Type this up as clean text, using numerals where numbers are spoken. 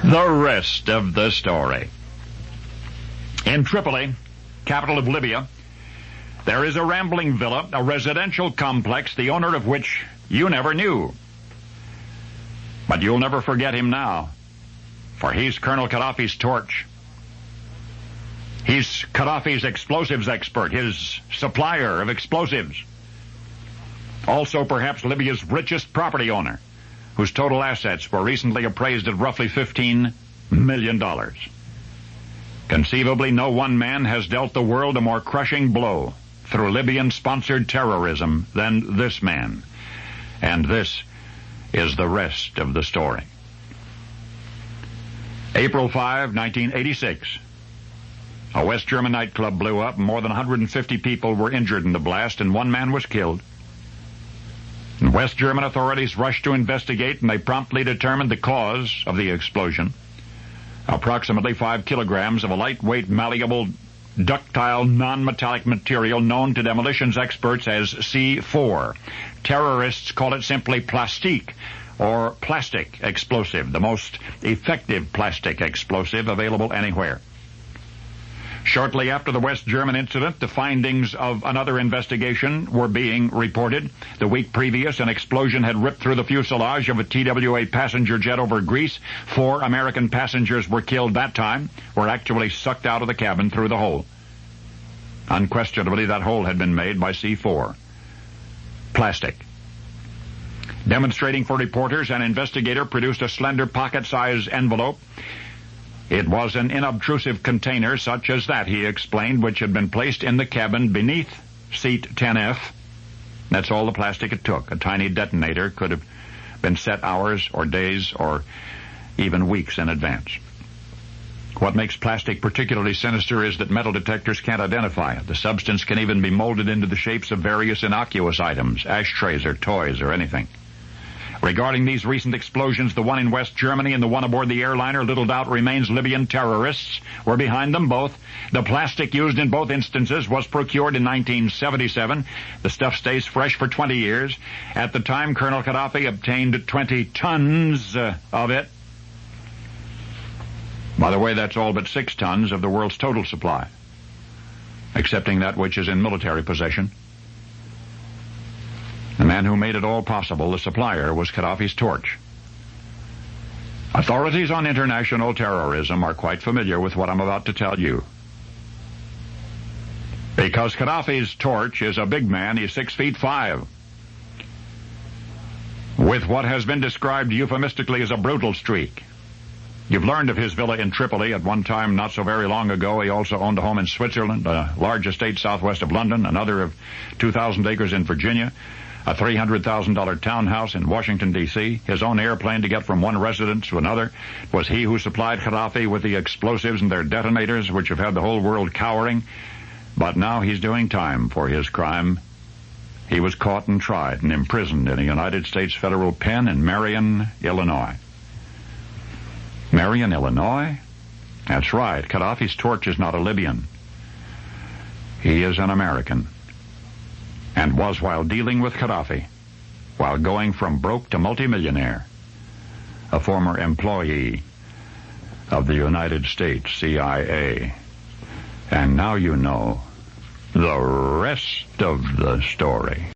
The rest of the story. In Tripoli, capital of Libya, there is a rambling villa, a residential complex, the owner of which you never knew. But you'll never forget him now, for he's Colonel Gaddafi's torch. He's Gaddafi's explosives expert, his supplier of explosives. Also perhaps Libya's richest property owner, whose total assets were recently appraised at roughly $15 million. Conceivably, no one man has dealt the world a more crushing blow through Libyan-sponsored terrorism than this man. And this is the rest of the story. April 5, 1986. A West German nightclub blew up. More than 150 people were injured in the blast, and one man was killed. And West German authorities rushed to investigate, and they promptly determined the cause of the explosion. Approximately 5 kilograms of a lightweight, malleable, ductile, non-metallic material known to demolitions experts as C4. Terrorists call it simply plastique, or plastic explosive, the most effective plastic explosive available anywhere. Shortly after the West German incident, the findings of another investigation were being reported. The week previous, an explosion had ripped through the fuselage of a TWA passenger jet over Greece. 4 American passengers were killed that time, were actually sucked out of the cabin through the hole. Unquestionably, that hole had been made by C4. Plastic. Demonstrating for reporters, an investigator produced a slender pocket-sized envelope. It was an inobtrusive container such as that, he explained, which had been placed in the cabin beneath seat 10F. That's all the plastic it took. A tiny detonator could have been set hours or days or even weeks in advance. What makes plastic particularly sinister is that metal detectors can't identify it. The substance can even be molded into the shapes of various innocuous items, ashtrays or toys or anything. Regarding these recent explosions, the one in West Germany and the one aboard the airliner, little doubt remains Libyan terrorists were behind them both. The plastic used in both instances was procured in 1977. The stuff stays fresh for 20 years. At the time, Colonel Gaddafi obtained 20 tons of it. By the way, that's all but 6 tons of the world's total supply, excepting that which is in military possession. The man who made it all possible, the supplier, was Gaddafi's torch. Authorities on international terrorism are quite familiar with what I'm about to tell you. Because Gaddafi's torch is a big man, he's 6'5", with what has been described euphemistically as a brutal streak. You've learned of his villa in Tripoli. At one time, not so very long ago, he also owned a home in Switzerland, a large estate southwest of London, another of 2,000 acres in Virginia, a $300,000 townhouse in Washington, D.C., his own airplane to get from one residence to another. It was he who supplied Gaddafi with the explosives and their detonators, which have had the whole world cowering. But now he's doing time for his crime. He was caught and tried and imprisoned in a United States federal pen in Marion, Illinois. Marion, Illinois? That's right. Gaddafi's torch is not a Libyan. He is an American. And was while dealing with Gaddafi, while going from broke to multimillionaire, a former employee of the United States CIA. And now you know the rest of the story.